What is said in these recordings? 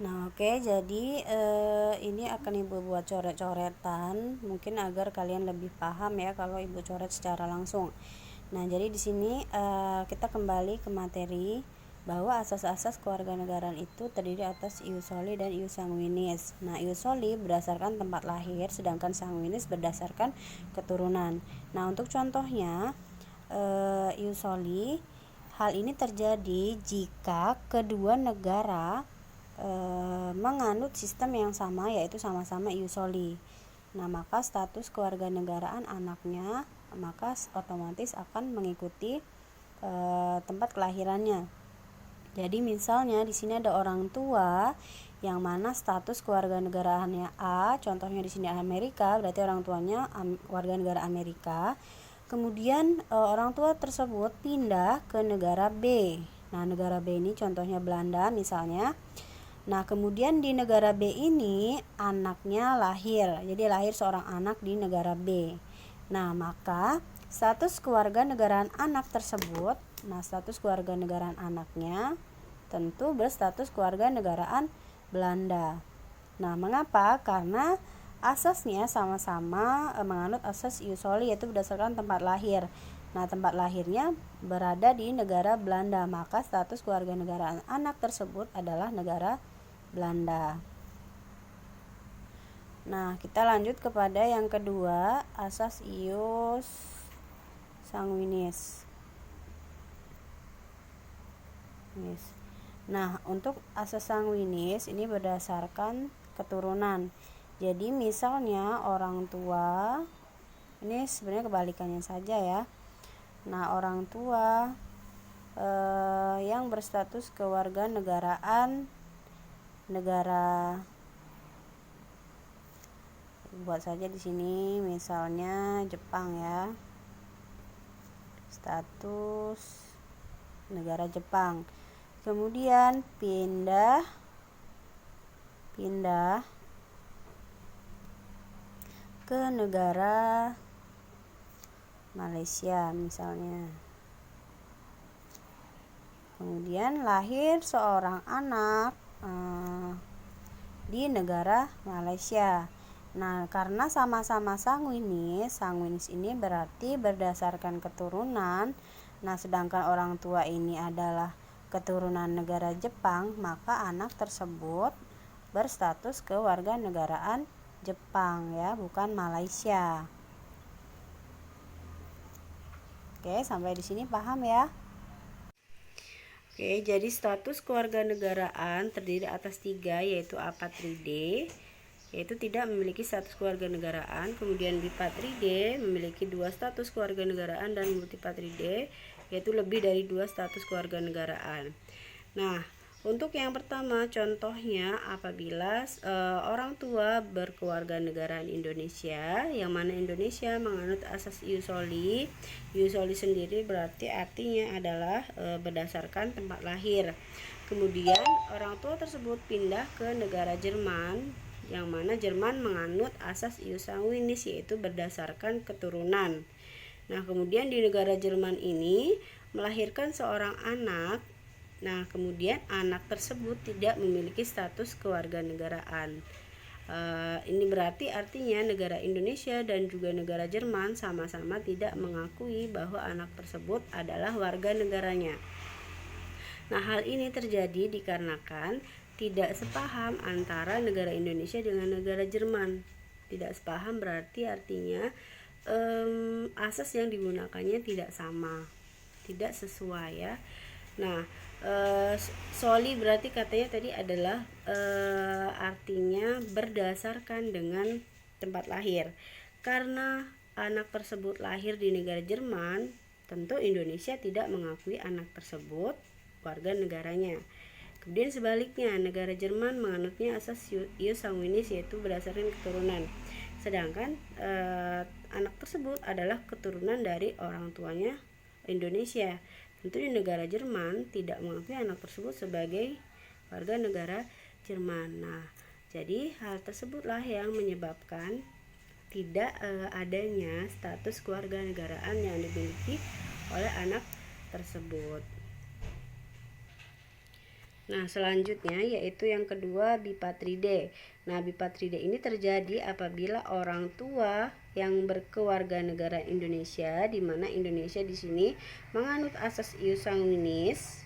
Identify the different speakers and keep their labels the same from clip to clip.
Speaker 1: Nah, oke, jadi ini akan Ibu buat coret-coretan, mungkin agar kalian lebih paham ya kalau Ibu coret secara langsung. Nah, jadi di sini kita kembali ke materi bahwa asas-asas kewarganegaraan itu terdiri atas ius soli dan ius sanguinis. Nah, ius soli berdasarkan tempat lahir, sedangkan sanguinis berdasarkan keturunan. Nah, untuk contohnya ius soli, hal ini terjadi jika kedua negara menganut sistem yang sama, yaitu sama-sama ius soli. Nah, maka status kewarganegaraan anaknya maka otomatis akan mengikuti tempat kelahirannya. Jadi misalnya di sini ada orang tua yang mana status kewarganegaraannya A, contohnya di sini Amerika, berarti orang tuanya warga negara Amerika. Kemudian orang tua tersebut pindah ke negara B. Nah, negara B ini contohnya Belanda misalnya. Nah, kemudian di negara B ini anaknya lahir. Jadi lahir seorang anak di negara B. Nah, maka status kewarganegaraan anak tersebut, status kewarganegaraan anaknya tentu berstatus kewarganegaraan Belanda. Nah, mengapa? Karena asasnya sama-sama menganut asas ius soli, yaitu berdasarkan tempat lahir. Nah, tempat lahirnya berada di negara Belanda, maka status kewarganegaraan anak tersebut adalah negara Belanda. Nah, kita lanjut kepada yang kedua, asas ius sanguinis. Nah, untuk asas sanguinis ini berdasarkan keturunan. Jadi misalnya orang tua, ini sebenarnya kebalikannya saja ya. Nah, orang tua yang berstatus kewarganegaraan negara, buat saja di sini misalnya Jepang ya, status negara Jepang, kemudian pindah ke negara Malaysia misalnya, kemudian lahir seorang anak di negara Malaysia. Nah, karena sama-sama sanguinis ini berarti berdasarkan keturunan. Nah, sedangkan orang tua ini adalah keturunan negara Jepang, maka anak tersebut berstatus kewarganegaraan Jepang ya, bukan Malaysia. Oke, sampai di sini paham ya? Oke, jadi status kewarganegaraan terdiri atas 3, yaitu apatride, yaitu tidak memiliki status kewarganegaraan, kemudian bipatride memiliki 2 status kewarganegaraan, dan multipatride yaitu lebih dari 2 status kewarganegaraan. Nah, untuk yang pertama contohnya apabila orang tua berkewarganegaraan Indonesia, yang mana Indonesia menganut asas ius soli. Ius soli sendiri berarti artinya adalah berdasarkan tempat lahir. Kemudian orang tua tersebut pindah ke negara Jerman, yang mana Jerman menganut asas ius sanguinis, yaitu berdasarkan keturunan. Nah, kemudian di negara Jerman ini melahirkan seorang anak. Nah, kemudian anak tersebut tidak memiliki status kewarganegaraan. Ini berarti artinya negara Indonesia dan juga negara Jerman sama-sama tidak mengakui bahwa anak tersebut adalah warga negaranya. Nah, hal ini terjadi dikarenakan tidak sepaham antara negara Indonesia dengan negara Jerman. Tidak sepaham berarti artinya asas yang digunakannya tidak sama, tidak sesuai ya. Nah, soli berarti katanya tadi adalah artinya berdasarkan dengan tempat lahir. Karena anak tersebut lahir di negara Jerman, tentu Indonesia tidak mengakui anak tersebut warga negaranya. Kemudian sebaliknya, negara Jerman menganutnya asas ius sanguinis, yaitu berdasarkan keturunan. Sedangkan anak tersebut adalah keturunan dari orang tuanya Indonesia. Tentu di negara Jerman tidak mengakui anak tersebut sebagai warga negara Jerman. Nah, jadi hal tersebutlah yang menyebabkan tidak adanya status kewarganegaraan yang dimiliki oleh anak tersebut. Nah, selanjutnya yaitu yang kedua bipatride. Nah, bipatride ini terjadi apabila orang tua yang berkewarganegaraan Indonesia, di mana Indonesia di sini menganut asas ius sanguinis.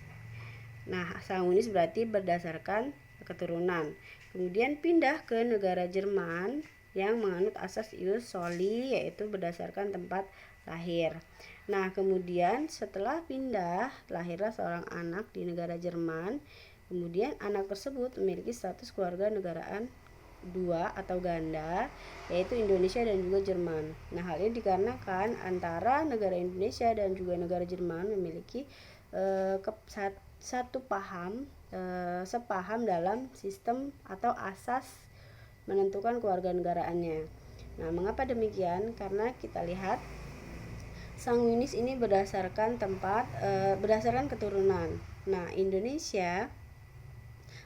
Speaker 1: Nah, sanguinis berarti berdasarkan keturunan. Kemudian pindah ke negara Jerman yang menganut asas ius soli, yaitu berdasarkan tempat lahir. Nah, kemudian setelah pindah, lahirlah seorang anak di negara Jerman. Kemudian anak tersebut memiliki status keluarga negaraan dua atau ganda, yaitu Indonesia dan juga Jerman. Nah, hal ini dikarenakan antara negara Indonesia dan juga negara Jerman memiliki sepaham dalam sistem atau asas menentukan kewarganegaraannya. Nah, mengapa demikian? Karena kita lihat sanguinis ini berdasarkan berdasarkan keturunan. Nah, Indonesia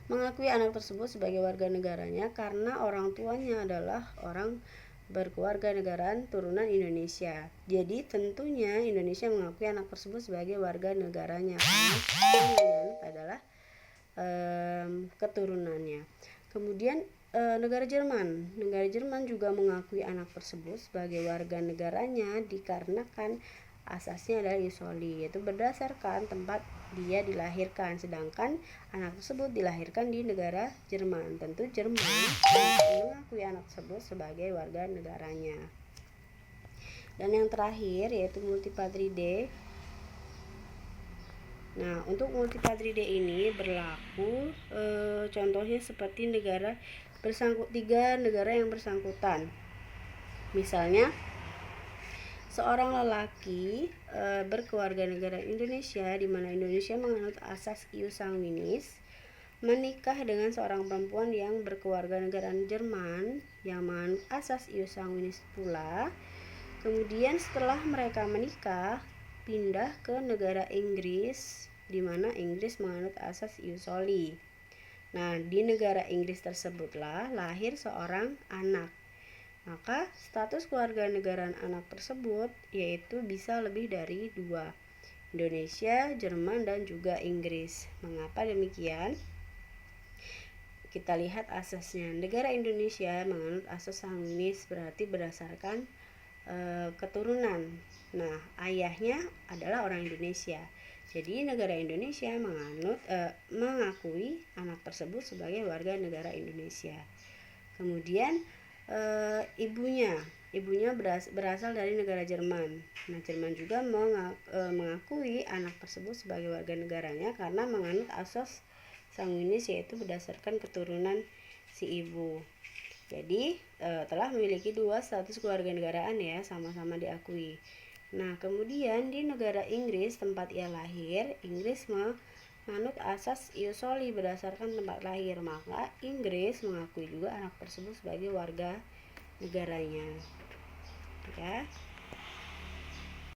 Speaker 1: mengakui anak tersebut sebagai warga negaranya karena orang tuanya adalah orang berkewarganegaraan turunan Indonesia. Jadi tentunya Indonesia mengakui anak tersebut sebagai warga negaranya karena yang adalah keturunannya. Kemudian negara Jerman juga mengakui anak tersebut sebagai warga negaranya dikarenakan asasnya adalah ius soli, yaitu berdasarkan tempat dia dilahirkan, sedangkan anak tersebut dilahirkan di negara Jerman. Tentu Jerman mengakui anak tersebut sebagai warga negaranya. Dan yang terakhir yaitu multipatride. Nah, untuk multipatride ini berlaku contohnya seperti tiga negara yang bersangkutan. Misalnya seorang lelaki berkewarganegaraan Indonesia, di mana Indonesia menganut asas ius sanguinis, menikah dengan seorang perempuan yang berkewarganegaraan Jerman yang menganut asas ius sanguinis pula. Kemudian setelah mereka menikah, pindah ke negara Inggris, di mana Inggris menganut asas ius soli. Nah, di negara Inggris tersebutlah lahir seorang anak. Maka status kewarganegaraan anak tersebut yaitu bisa lebih dari dua, Indonesia, Jerman, dan juga Inggris. Mengapa demikian? Kita lihat asasnya. Negara Indonesia menganut asas sanguinis, berarti berdasarkan keturunan. Nah, ayahnya adalah orang Indonesia. Jadi negara Indonesia mengakui anak tersebut sebagai warga negara Indonesia. Kemudian ibunya berasal dari negara Jerman. Nah, Jerman juga mengakui anak tersebut sebagai warga negaranya karena menganut asas sanguinis, yaitu berdasarkan keturunan si ibu. Jadi telah memiliki dua status kewarganegaraan ya, sama-sama diakui. Nah, kemudian di negara Inggris tempat ia lahir, Inggris menganut asas ius soli berdasarkan tempat lahir, maka Inggris mengakui juga anak tersebut sebagai warga negaranya. Ya.